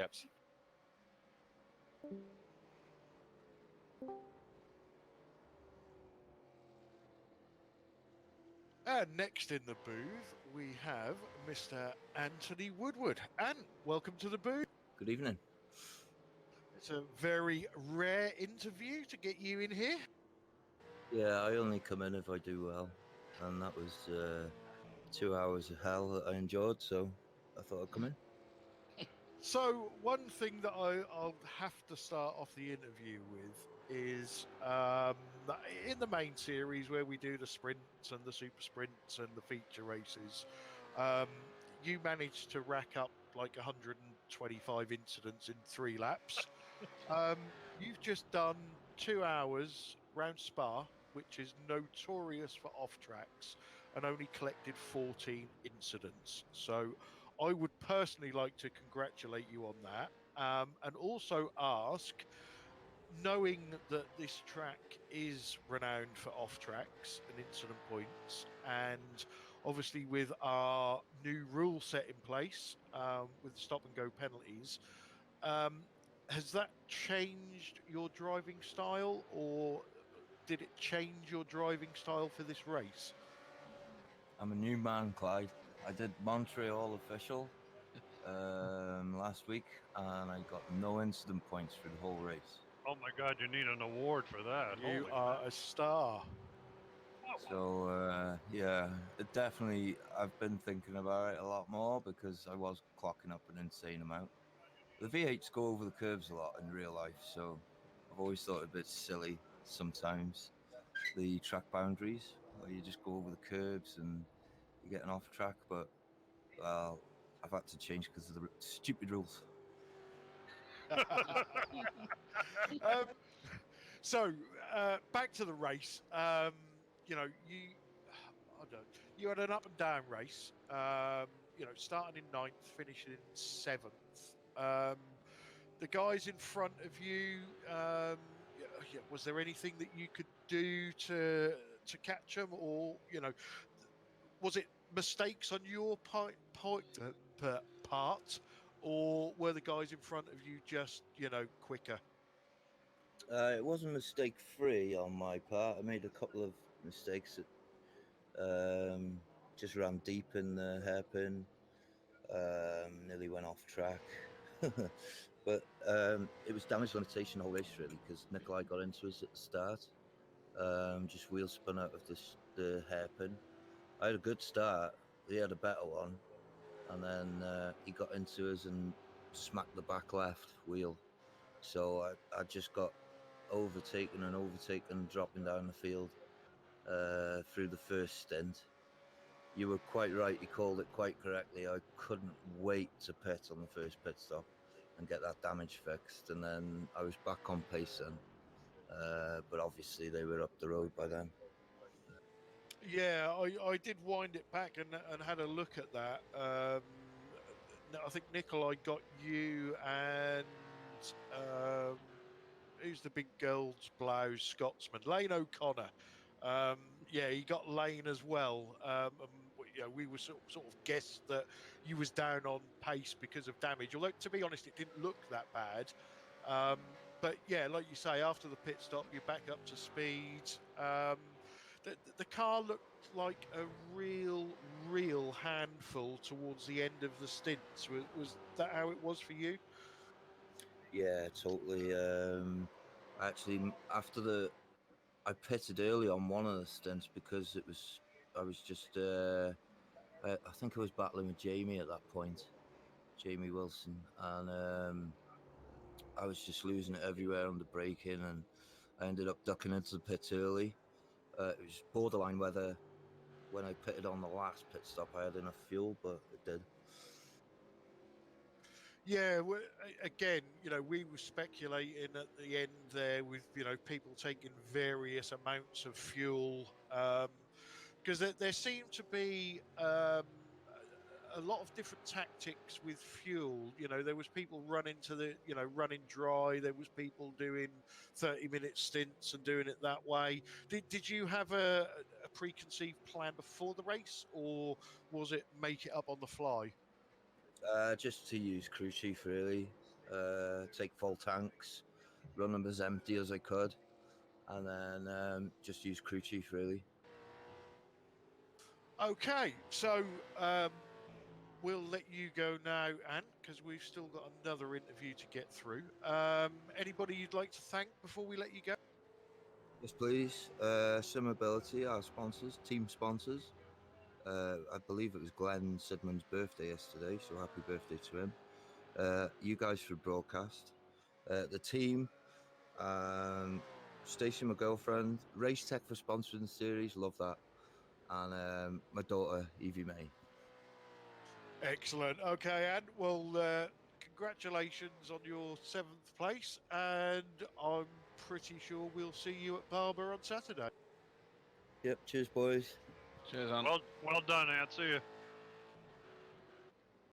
laps. And next in the booth, we have Mr. Anthony Woodward. And welcome to the booth. Good evening. It's a very rare interview to get you in here. Yeah, I only come in if I do well. And that was 2 hours of hell that I enjoyed, so I thought I'd come in. So one thing that I'll have to start off the interview with is in the main series where we do the sprints and the super sprints and the feature races, you managed to rack up like 125 incidents in 3 laps. You've just done 2 hours round Spa, which is notorious for off tracks, and only collected 14 incidents. So I would personally like to congratulate you on that, and also ask, knowing that this track is renowned for off tracks and incident points, and obviously with our new rule set in place, with stop and go penalties, has that changed your driving style, or did it change your driving style for this race? I'm a new man, Clyde. I did Montreal official last week, and I got no incident points for the whole race. Oh my God, you need an award for that. You Holy are man. a star. So, yeah, it definitely, I've been thinking about it a lot more because I was clocking up an insane amount. The V8s go over the curves a lot in real life, so I've always thought it a bit silly sometimes, the track boundaries, where you just go over the curves and you're getting off track, but, well, I've had to change because of the stupid rules. So back to the race. You had an up and down race. Starting in 9th, finishing in 7th. The guys in front of you. Was there anything that you could do to catch them, or was it mistakes on your part, or were the guys in front of you just quicker? It wasn't mistake free on my part. I made a couple of mistakes that just ran deep in the hairpin, nearly went off track. But it was damage limitation the whole race, really, because Nikolai got into us at the start. Just wheel spun out of the hairpin. I had a good start. He had a better one. And then he got into us and smacked the back left wheel. So I just got overtaken, dropping down the field through the first stint. You were quite right. You called it quite correctly. I couldn't wait to pit on the first pit stop and get that damage fixed. And then I was back on pace then. But obviously they were up the road by then. Yeah, I did wind it back and had a look at that. I think Nikolai got you and who's the big girl's blouse Scotsman? Lane O'Connor. Yeah, he got Lane as well. We were sort of guessed that you was down on pace because of damage. Although, to be honest, it didn't look that bad. But yeah, like you say, after the pit stop, you're back up to speed. The car looked like a real handful towards the end of the stints. Was that how it was for you? Yeah, totally. Actually, I pitted early on one of the stints because I was just, I think I was battling with Jamie at that point, Jamie Wilson, and I was just losing it everywhere on the braking, and I ended up ducking into the pit early. It was borderline whether when I pitted on the last pit stop I had enough fuel, but it did. Yeah, again, we were speculating at the end there with, people taking various amounts of fuel, because there seemed to be a lot of different tactics with fuel. There was people running running dry. There was people doing 30-minute stints and doing it that way. Did you have a preconceived plan before the race, or was it make it up on the fly? Just to use crew chief, really. take full tanks, run them as empty as I could, and then just use crew chief really. Okay, so we'll let you go now, Anne, because we've still got another interview to get through. Anybody you'd like to thank before we let you go? Yes, please. Simmobility, our sponsors, team sponsors. I believe it was Glenn Sidman's birthday yesterday, so happy birthday to him. You guys for broadcast. The team, Station, my girlfriend, Race Tech for sponsoring the series, love that. And my daughter, Evie May. Excellent. Okay, Anne. Well, congratulations on your 7th place, and I'm pretty sure we'll see you at Barber on Saturday. Yep, cheers, boys. Cheers, Ant. Well done, Ant. See you.